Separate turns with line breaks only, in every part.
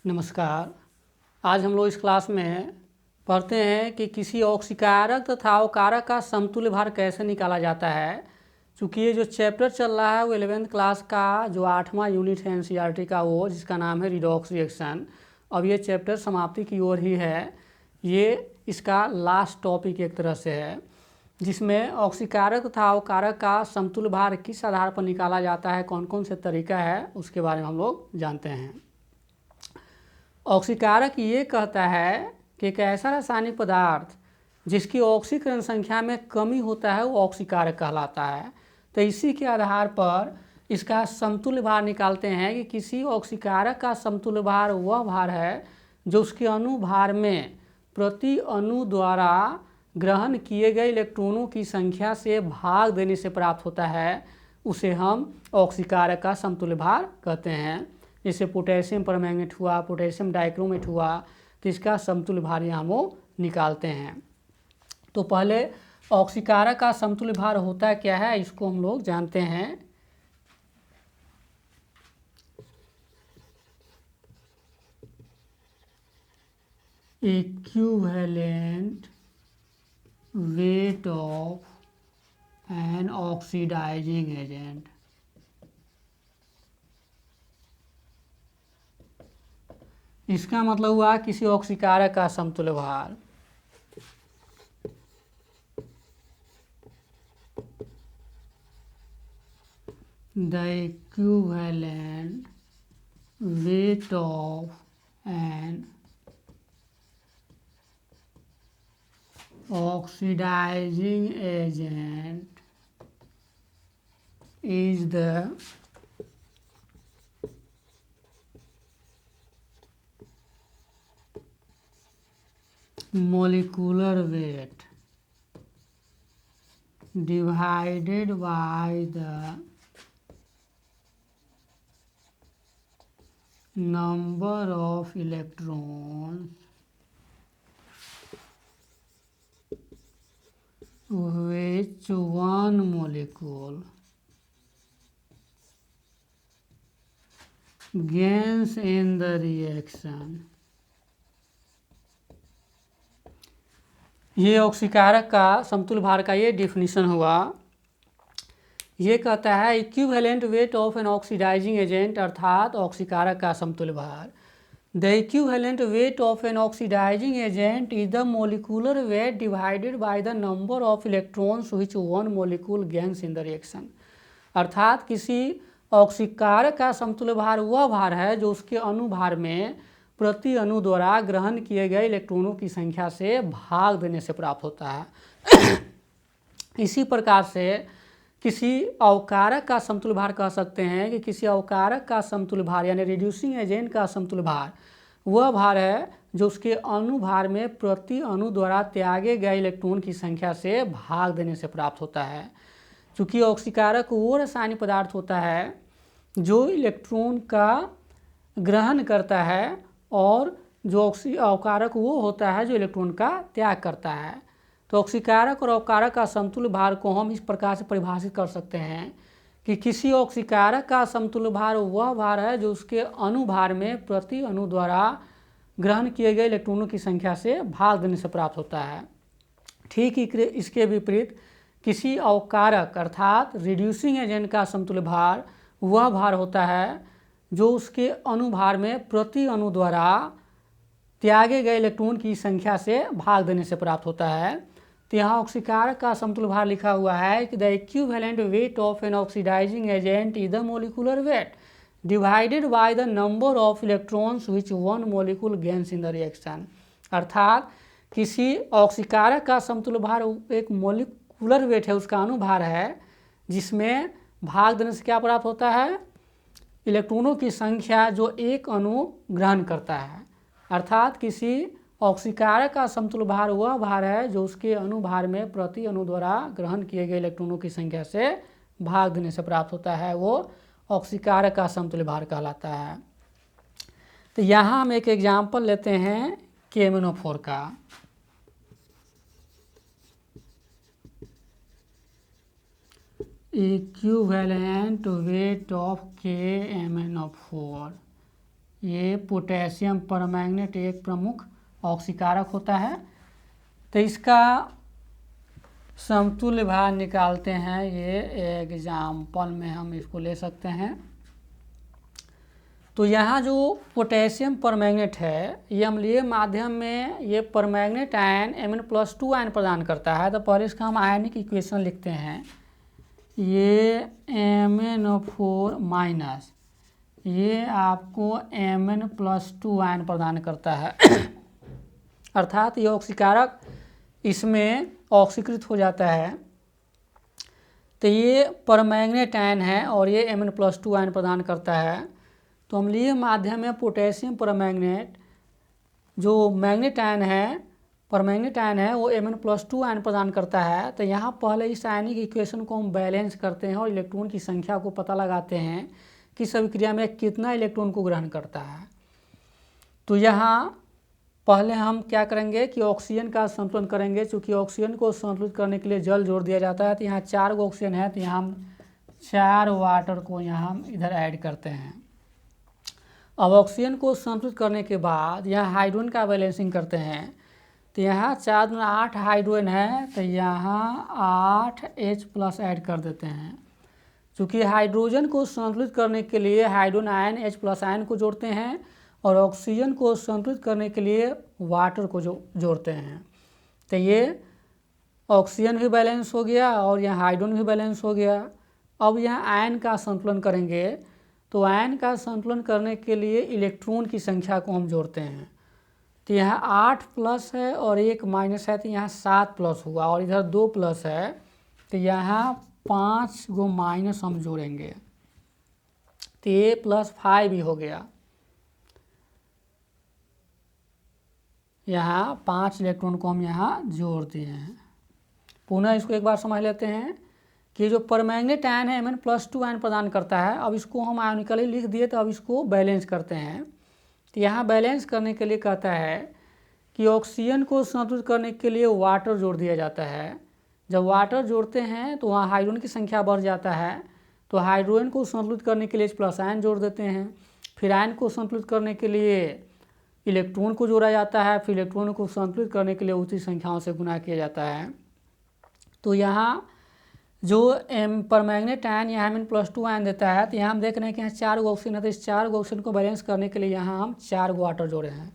नमस्कार। आज हम लोग इस क्लास में पढ़ते हैं कि किसी ऑक्सीकारक तथा अवकारक का समतुल्य भार कैसे निकाला जाता है। चूँकि ये जो चैप्टर चल रहा है वो 11th क्लास का जो 8वां यूनिट है एनसीईआरटी का, वो जिसका नाम है रिडॉक्स रिएक्शन। अब ये चैप्टर समाप्ति की ओर ही है। ये इसका लास्ट टॉपिक एक तरह से है, जिसमें ऑक्सीकारक तथा अवकारक का समतुल्य भार किस आधार पर निकाला जाता है, कौन कौन से तरीका है, उसके बारे में हम लोग जानते हैं। ऑक्सीकारक ये कहता है कि एक ऐसा रासायनिक पदार्थ जिसकी ऑक्सीकरण संख्या में कमी होता है वो ऑक्सीकारक कहलाता है। तो इसी के आधार पर इसका समतुल्य भार निकालते हैं कि किसी ऑक्सीकारक का समतुल्य भार वह भार है जो उसके अणु भार में प्रति अणु द्वारा ग्रहण किए गए इलेक्ट्रॉनों की संख्या से भाग देने से प्राप्त होता है। उसे हम ऑक्सीकारक का समतुल्य भार कहते हैं। जैसे पोटेशियम परमैंगनेट हुआ, पोटेशियम डाइक्रोमेट हुआ, तो इसका समतुल्य भार यहाँ हम लोग निकालते हैं। तो पहले ऑक्सीकारक का समतुल्य भार होता क्या है, इसको हम लोग जानते हैं। Equivalent weight of an oxidising agent. इसका मतलब हुआ किसी ऑक्सीकारक का समतुल्य भार। The equivalent weight of an oxidising agent is the molecular weight divided by the number of electrons which one molecule gains in the reaction। ये ऑक्सीकारक का समतुल्य भार का ये डिफिनीशन हुआ। ये कहता है equivalent weight of an oxidising agent, अर्थात ऑक्सीकारक का समतुल्य भार। The equivalent weight of an oxidising agent is the molecular weight divided by the number of electrons which one molecule gains in the reaction. अर्थात किसी ऑक्सीकारक का समतुल्य भार वह भार है जो उसके अणुभार में प्रति अणु द्वारा ग्रहण किए गए इलेक्ट्रॉनों की संख्या से भाग देने से प्राप्त होता है। इसी प्रकार से किसी अवकारक का समतुल्य भार कह सकते हैं कि किसी अवकारक का समतुल्य भार यानी रिड्यूसिंग एजेंट का समतुल्य भार वह भार है जो उसके अणुभार में प्रति अणु द्वारा त्यागे गए इलेक्ट्रॉन की संख्या से भाग देने से प्राप्त होता है। चूँकि ऑक्सीकारक वो रासायनिक पदार्थ होता है जो इलेक्ट्रॉन का ग्रहण करता है और जो अवकारक वो होता है जो इलेक्ट्रॉन का त्याग करता है। तो ऑक्सीकारक और अवकारक का समतुल्य भार को हम इस प्रकार से परिभाषित कर सकते हैं कि किसी ऑक्सीकारक का समतुल्य भार वह भार है जो उसके अणुभार में प्रति अणु द्वारा ग्रहण किए गए इलेक्ट्रॉनों की संख्या से भाग देने से प्राप्त होता है। ठीक इसके विपरीत किसी अवकारक अर्थात रिड्यूसिंग एजेंट का समतुल्य भार वह भार होता है जो उसके अणुभार में प्रति अणु द्वारा त्यागे गए इलेक्ट्रॉन की संख्या से भाग देने से प्राप्त होता है। तो यहाँ ऑक्सीकारक का समतुल्य भार लिखा हुआ है कि the equivalent weight of an oxidising agent is the molecular weight divided by the number of electrons which one molecule gains in the reaction. अर्थात किसी ऑक्सीकारक का समतुल्य भार एक मोलिकुलर वेट है, उसका अणुभार है, जिसमें भाग देने से क्या प्राप्त होता है, इलेक्ट्रॉनों की संख्या जो एक अणु ग्रहण करता है। अर्थात किसी ऑक्सीकारक का समतुल्य भार वह भार है जो उसके अणुभार में प्रति अणु द्वारा ग्रहण किए गए इलेक्ट्रॉनों की संख्या से भाग देने से प्राप्त होता है, वो ऑक्सीकारक का समतुल्य भार कहलाता है। तो यहाँ हम एक एग्जाम्पल लेते हैं KMnO4 का। equivalent weight of KMnO4 ये पोटेशियम परमैंगनेट एक प्रमुख ऑक्सीकारक होता है। तो इसका समतुल्य भार निकालते हैं, ये एग्जाम्पल में हम इसको ले सकते हैं। तो यहाँ जो पोटेशियम परमैंगनेट है, ये अम्लीय माध्यम में ये परमैंगनेट आयन Mn+2 आयन प्रदान करता है। तो पहले इसका हम आयनिक इक्वेशन लिखते हैं। ये MnO4 माइनस ये आपको Mn+2 आयन प्रदान करता है अर्थात ये ऑक्सीकारक इसमें ऑक्सीकृत हो जाता है। तो ये परमैंगनेट आयन है और ये Mn+2 आयन प्रदान करता है। तो अम्लीय माध्यम में पोटेशियम परमैंगनेट जो मैग्नेट आयन है, परमैंगनेट आयन है, वो Mn+2 आयन प्रदान करता है। तो यहाँ पहले इस आयनिक इक्वेशन को हम बैलेंस करते हैं और इलेक्ट्रॉन की संख्या को पता लगाते हैं कि इस अभिक्रिया में कितना इलेक्ट्रॉन को ग्रहण करता है। तो यहाँ पहले हम क्या करेंगे कि ऑक्सीजन का संतुलन करेंगे। चूँकि ऑक्सीजन को संतुलित करने के लिए जल जोड़ दिया जाता है, तो यहाँ 4 गो ऑक्सीजन है, तो यहाँ हम 4 वाटर को यहाँ हम इधर ऐड करते हैं। अब ऑक्सीजन को संतुलित करने के बाद यहाँ हाइड्रोजन का बैलेंसिंग करते हैं। तो यहाँ 4 दूना 8 हाइड्रोजन है, तो यहाँ 8H+ ऐड कर देते हैं। चूँकि हाइड्रोजन को संतुलित करने के लिए हाइड्रोजन आयन H+ आयन को जोड़ते हैं और ऑक्सीजन को संतुलित करने के लिए वाटर को जोड़ते हैं। तो ये ऑक्सीजन भी बैलेंस हो गया और यहाँ हाइड्रोजन भी बैलेंस हो गया। अब यहाँ आयन का संतुलन करेंगे। तो आयन का संतुलन करने के लिए इलेक्ट्रॉन की संख्या को हम जोड़ते हैं। तो यहाँ 8+ है और 1 माइनस है, तो यहाँ 7+ हुआ और इधर 2+ है, तो यहाँ 5 गो माइनस हम जोड़ेंगे, तो A+5 भी हो गया। यहाँ 5 इलेक्ट्रॉन को हम यहाँ जोड़ दिए हैं। पुनः इसको एक बार समझ लेते हैं कि जो परमैंगनेट आयन है Mn+2 आयन प्रदान करता है। अब इसको हम आयनिकली लिख दिए, तो अब इसको बैलेंस करते हैं। तो यहाँ बैलेंस करने के लिए कहता है कि ऑक्सीजन को संतुलित करने के लिए वाटर जोड़ दिया जाता है। जब वाटर जोड़ते हैं तो वहाँ हाइड्रोजन की संख्या बढ़ जाता है, तो हाइड्रोजन को संतुलित करने के लिए H+ आयन जोड़ देते हैं। फिर आयन को संतुलित करने के लिए इलेक्ट्रॉन को जोड़ा जाता है, फिर इलेक्ट्रॉन को संतुलित करने के लिए उसी संख्याओं से गुना किया जाता है। तो यहाँ जो परमैंगनेट आयन यहाँ Mn+2 आयन देता है, तो यहाँ हम देख रहे हैं कि यहाँ 4 गो ऑक्सीजन है, तो इस 4 गो ऑक्सीजन को बैलेंस करने के लिए यहाँ हम 4 गो वाटर जोड़े हैं।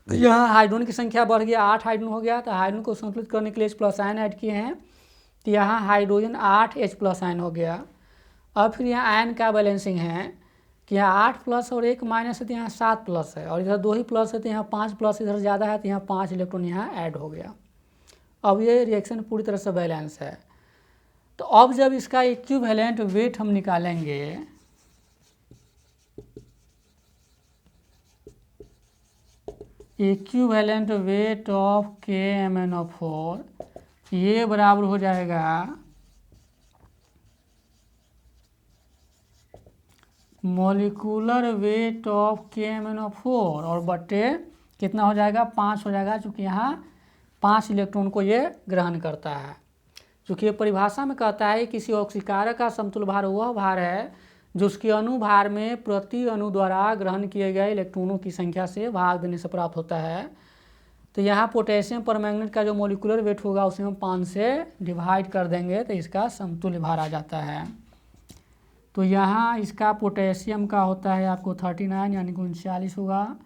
तो यहाँ हाइड्रोजन की संख्या बढ़ गया, 8 हाइड्रोजन हो गया, तो हाइड्रोजन को संतुलित करने के लिए H+ आयन ऐड किए हैं, तो यहाँ हाइड्रोजन 8H+ आयन हो गया। अब फिर यहाँ आयन का बैलेंसिंग है कि यहाँ 8+ और 1 माइनस है, तो यहाँ 7+ है और इधर 2 ही प्लस है, तो यहाँ 5+ इधर ज़्यादा है, तो यहाँ 5 इलेक्ट्रॉन यहाँ ऐड हो गया। अब ये रिएक्शन पूरी तरह से बैलेंस है। तो अब जब इसका इक्विवेलेंट वेट हम निकालेंगे, इक्विवेलेंट वेट ऑफ KMnO4, ये बराबर हो जाएगा मॉलिक्यूलर वेट ऑफ KMnO4 और बटे कितना हो जाएगा, 5 हो जाएगा। चूँकि यहाँ 5 इलेक्ट्रॉन को ये ग्रहण करता है। चूँकि ये परिभाषा में कहता है किसी ऑक्सीकारक का समतुल्य भार वह भार है जो उसके अणुभार में प्रति अणु द्वारा ग्रहण किए गए इलेक्ट्रॉनों की संख्या से भाग देने से प्राप्त होता है। तो यहाँ पोटेशियम परमैंगनेट का जो मॉलिक्यूलर वेट होगा उसे हम 5 से डिवाइड कर देंगे, तो इसका समतुल्य भार आ जाता है। तो यहाँ इसका पोटेशियम का होता है आपको 39 यानी कि 39 होगा।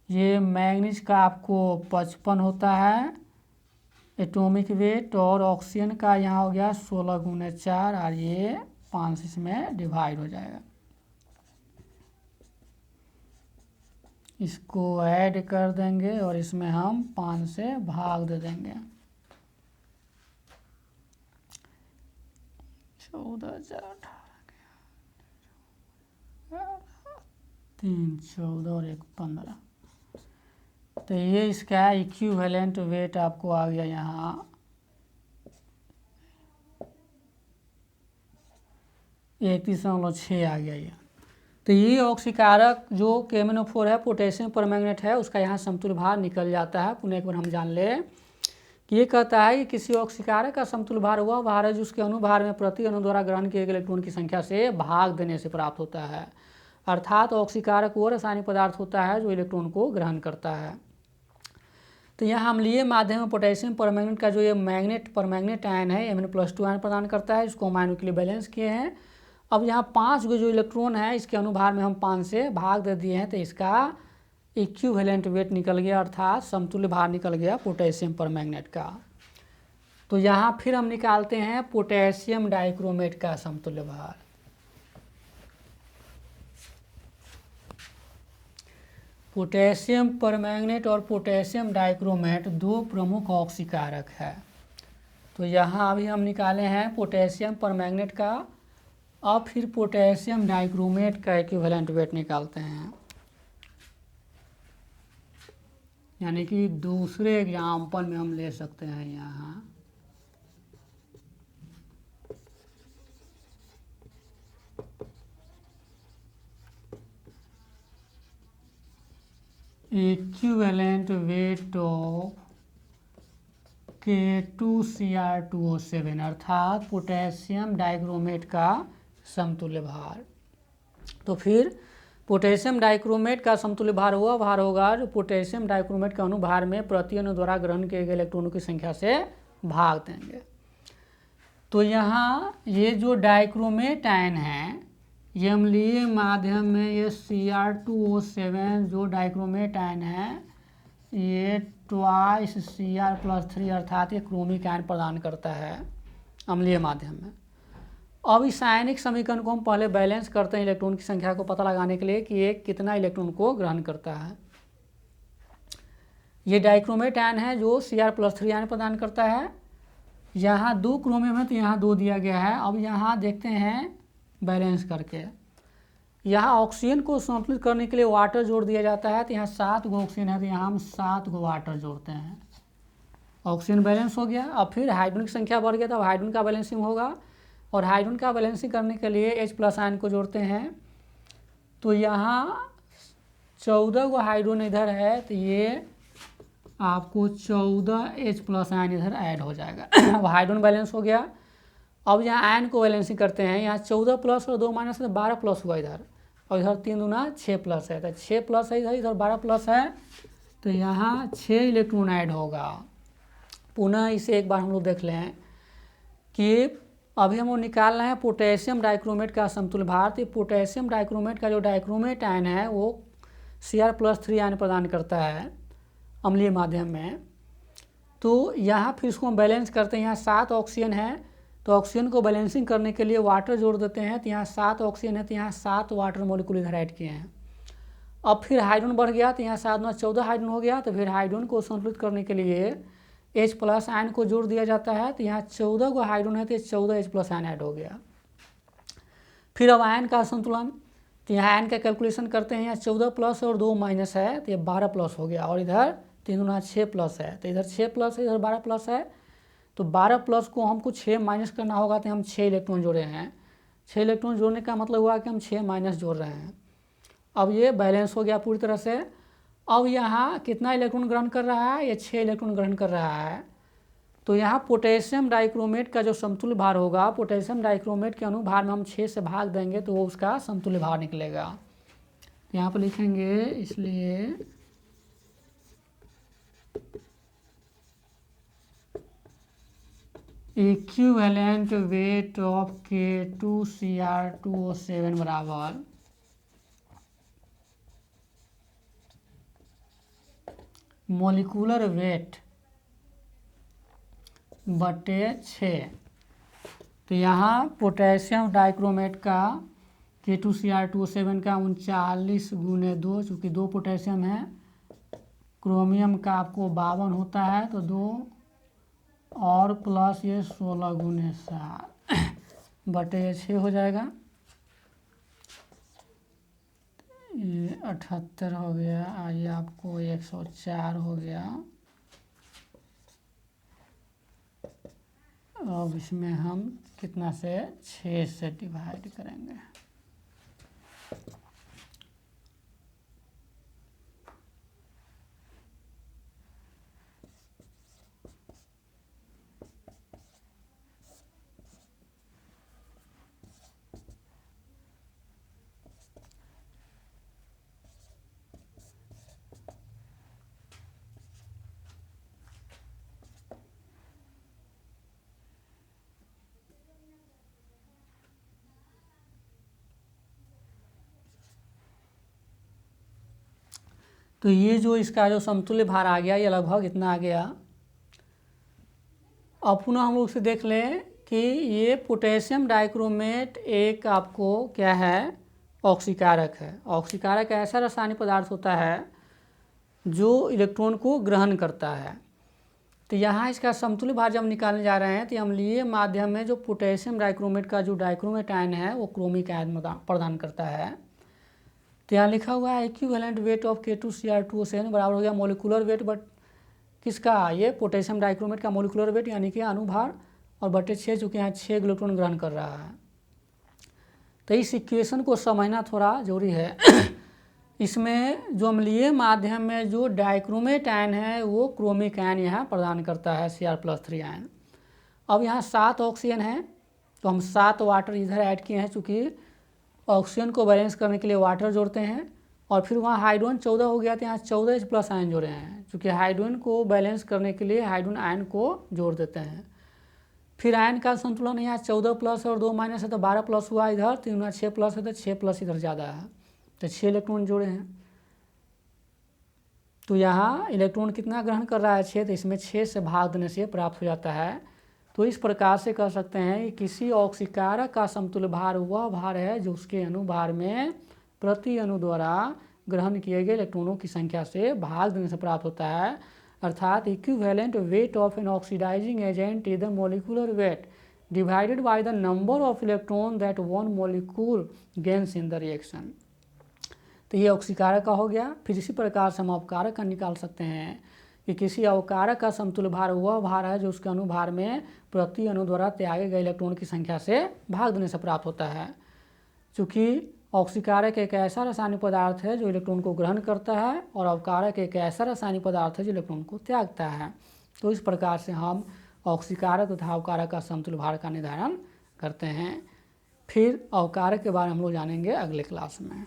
ये मैग्नीज का आपको 55 होता है एटॉमिक वेट, और ऑक्सीजन का यहाँ हो गया 16 गुने 4 और ये 5 इसमें डिवाइड हो जाएगा। इसको ऐड कर देंगे और इसमें हम 5 से भाग दे देंगे। 14 3 14 और 1 15। तो ये इसका इक्विवेलेंट वेट आपको आ गया यहाँ 31.6 आ गया ये। तो ये ऑक्सीकारक जो KMnO4 है, पोटेशियम परमैंगनेट है, उसका यहाँ समतुल्य भार निकल जाता है। पुनः एक बार हम जान ले कि ये कहता है कि किसी ऑक्सीकारक का समतुल्य भार वह भार है जो उसके अणुभार में प्रति अणु द्वारा ग्रहण किए गए इलेक्ट्रॉन की संख्या से भाग देने से प्राप्त होता है। अर्थात ऑक्सीकारक वो रासायनिक पदार्थ होता है जो इलेक्ट्रॉन को ग्रहण करता है। तो यहाँ अम्लीय माध्यम में पोटेशियम परमैंगनेट का जो ये परमैंगनेट आयन है Mn+2 आयन प्रदान करता है, इसको हम आयनों के लिए बैलेंस किए हैं। अब यहाँ 5 जो इलेक्ट्रॉन है इसके अनुभार में हम 5 से भाग दे दिए हैं, तो इसका इक्विवेलेंट वेट निकल गया, अर्थात समतुल्य भार निकल गया पोटेशियम परमैंगनेट का। तो यहाँ फिर हम निकालते हैं पोटेशियम डाइक्रोमेट का समतुल्य भार। पोटेशियम परमैंगनेट और पोटेशियम डाइक्रोमेट दो प्रमुख ऑक्सीकारक है। तो यहाँ अभी हम निकाले हैं पोटेशियम परमैंगनेट का, अब फिर पोटेशियम डाइक्रोमेट का इक्विवेलेंट वेट निकालते हैं। यानी कि दूसरे एग्जाम्पल में हम ले सकते हैं यहाँ इक्विवेलेंट वेट ऑफ K2Cr2O7 अर्थात पोटेशियम डाइक्रोमेट का समतुल्य भार। तो फिर पोटेशियम डाइक्रोमेट का समतुल्य भार हुआ भार होगा जो पोटेशियम डाइक्रोमेट के अनुभार में प्रति अणु द्वारा ग्रहण किए गए इलेक्ट्रॉनों की संख्या से भाग देंगे। तो यहाँ ये जो डाइक्रोमेट आयन है ये अम्लीय माध्यम में ये Cr2O7 जो डाइक्रोमेट आयन है ये ट्वाइस Cr+3 अर्थात ये क्रोमिक आयन प्रदान करता है अम्लीय माध्यम में। अब इस आयनिक समीकरण को हम पहले बैलेंस करते हैं इलेक्ट्रॉन की संख्या को पता लगाने के लिए कि ये कितना इलेक्ट्रॉन को ग्रहण करता है। ये डाइक्रोमेट आयन है जो Cr+3 आयन प्रदान करता है। यहाँ 2 क्रोमियम है तो यहाँ 2 दिया गया है। अब यहाँ देखते हैं बैलेंस करके, यहाँ ऑक्सीजन को संतुलित करने के लिए वाटर जोड़ दिया जाता है। तो यहाँ 7 गो ऑक्सीजन है तो यहाँ हम 7 गो वाटर जोड़ते हैं, ऑक्सीजन बैलेंस हो गया। अब फिर हाइड्रोजन की संख्या बढ़ गया तो अब हाइड्रोजन का बैलेंसिंग होगा, और हाइड्रोजन का बैलेंसिंग करने के लिए H+ आयन को जोड़ते हैं। तो यहाँ 14 गो हाइड्रोजन इधर है तो ये आपको 14 H+ आयन इधर ऐड हो जाएगा। अब हाइड्रोजन बैलेंस हो गया। अब यहाँ आयन को बैलेंसिंग करते हैं, यहाँ 14+ और 2 माइनस है तो 12+ हुआ इधर, और इधर 3 दूना 6+ है तो 6+ है इधर 12+ है, तो यहाँ 6 इलेक्ट्रॉन ऐड होगा। पुनः इसे एक बार हम लोग देख लें कि अभी हम लोग निकाल रहे हैं पोटेशियम डाइक्रोमेट का समतुल्य भार। तो पोटेशियम डाइक्रोमेट का जो डाइक्रोमेट आयन है वो Cr+3 आयन प्रदान करता है अम्लीय माध्यम में। तो यहाँ फिर इसको हम बैलेंस करते हैं, यहाँ 7 ऑक्सीजन है तो ऑक्सीजन को बैलेंसिंग करने के लिए वाटर जोड़ देते हैं। तो यहाँ 7 ऑक्सीजन है तो यहाँ 7 वाटर मॉलिक्यूल इधर ऐड किए हैं। अब फिर हाइड्रोजन बढ़ गया तो यहाँ 7 में 14 हाइड्रोजन हो गया, तो फिर हाइड्रोजन को संतुलित करने के लिए H+ आयन को जोड़ दिया जाता है। तो यहाँ 14 को हाइड्रोजन है तो 14 H+ आयन ऐड हो गया। फिर अब आयन का संतुलन, तो यहाँ आयन का कैलकुलेशन करते हैं, यहाँ 14+ और 2 माइनस है तो ये 12+ हो गया, और इधर 3 दूना 6+ है तो इधर 6+ है इधर 12+ है। तो 12+ को हमको 6 माइनस करना होगा तो हम 6 इलेक्ट्रॉन जोड़े हैं। 6 इलेक्ट्रॉन जोड़ने का मतलब हुआ कि हम 6 माइनस जोड़ रहे हैं। अब ये बैलेंस हो गया पूरी तरह से। अब यहाँ कितना इलेक्ट्रॉन ग्रहण कर रहा है, ये 6 इलेक्ट्रॉन ग्रहण कर रहा है। तो यहाँ पोटेशियम डाइक्रोमेट का जो समतुल्य भार होगा, पोटेशियम डाइक्रोमेट के अनुभार में हम 6 से भाग देंगे तो वो उसका समतुल्य भार निकलेगा। यहाँ पर लिखेंगे, इसलिए इक्विवेलेंट वेट ऑफ K2Cr2O7 बराबर मोलिकुलर वेट बटे 6। तो यहाँ पोटेशियम डाइक्रोमेट का K2Cr2O7 का 39 × 2, चूँकि 2 पोटेशियम है, क्रोमियम का आपको 52 होता है तो 2 और प्लस ये 16 × 7 बटे 6 हो जाएगा। ये 78 हो गया, ये आपको 104 हो गया। अब इसमें हम कितना से 6 से डिवाइड करेंगे। तो ये जो इसका जो समतुल्य भार आ गया ये लगभग इतना आ गया। अब पुनः हम लोग से देख लें कि ये पोटेशियम डाइक्रोमेट एक आपको क्या है, ऑक्सीकारक है। ऑक्सीकारक ऐसा रासायनिक पदार्थ होता है जो इलेक्ट्रॉन को ग्रहण करता है। तो यहाँ इसका समतुल्य भार जब निकालने जा रहे हैं तो अम्लीय माध्यम में जो पोटेशियम डाइक्रोमेट का जो डाइक्रोमेट आयन है वो क्रोमिक आयन प्रदान करता है। तो यहाँ लिखा हुआ है इक्विवेलेंट वेट ऑफ K2Cr2OCN बराबर हो गया मोलिकुलर वेट बट किसका, ये पोटेशियम डाइक्रोमेट का मोलिकुलर वेट यानी कि अनुभार और बटे 6, चूँकि यहाँ 6 इलेक्ट्रॉन ग्रहण कर रहा है। तो इस इक्वेशन को समझना थोड़ा जरूरी है। इसमें जो अम्लीय माध्यम में जो डाइक्रोमेट आयन है वो क्रोमिक आयन यहाँ प्रदान करता है Cr+3 आयन। अब यहाँ 7 ऑक्सीजन है तो हम 7 वाटर इधर ऐड किए हैं, चूँकि ऑक्सीजन को बैलेंस करने के लिए वाटर जोड़ते हैं। और फिर वहाँ हाइड्रोजन 14 हो गया तो यहाँ 14 H+ आयन जोड़े हैं, चूँकि हाइड्रोजन को बैलेंस करने के लिए हाइड्रोजन आयन को जोड़ देते हैं। फिर आयन का संतुलन यहाँ 14+ और 2- है तो 12+ हुआ इधर, 3 × 6+ है तो 6+ इधर ज़्यादा है तो 6 इलेक्ट्रॉन जोड़े हैं। तो यहाँ इलेक्ट्रॉन कितना ग्रहण कर रहा है, 6, तो इसमें 6 से भाग देने से प्राप्त हो जाता है। तो इस प्रकार से कह सकते हैं कि किसी ऑक्सीकारक का समतुल्य भार वह भार है जो उसके अणुभार में प्रति अणु द्वारा ग्रहण किए गए इलेक्ट्रॉनों की संख्या से भाग देने से प्राप्त होता है। अर्थात equivalent weight of an oxidising agent is the molecular weight divided by the number of electron that one molecule gains in the reaction. तो ये ऑक्सीकारक का हो गया। फिर इसी प्रकार से हम अवकारक का निकाल सकते हैं कि किसी अवकारक का समतुल्य भार वह भार है जो उसके अणुभार में प्रति अणु द्वारा त्यागे गए इलेक्ट्रॉन की संख्या से भाग देने से प्राप्त होता है। चूँकि ऑक्सीकारक एक ऐसा रासायनिक पदार्थ है जो इलेक्ट्रॉन को ग्रहण करता है और अवकारक एक ऐसा रासायनिक पदार्थ है जो इलेक्ट्रॉन को त्यागता है। तो इस प्रकार से हम ऑक्सीकारक तथा अवकारक का समतुल्य भार का निर्धारण करते हैं। फिर अवकारक के बारे में हम लोग जानेंगे अगले क्लास में।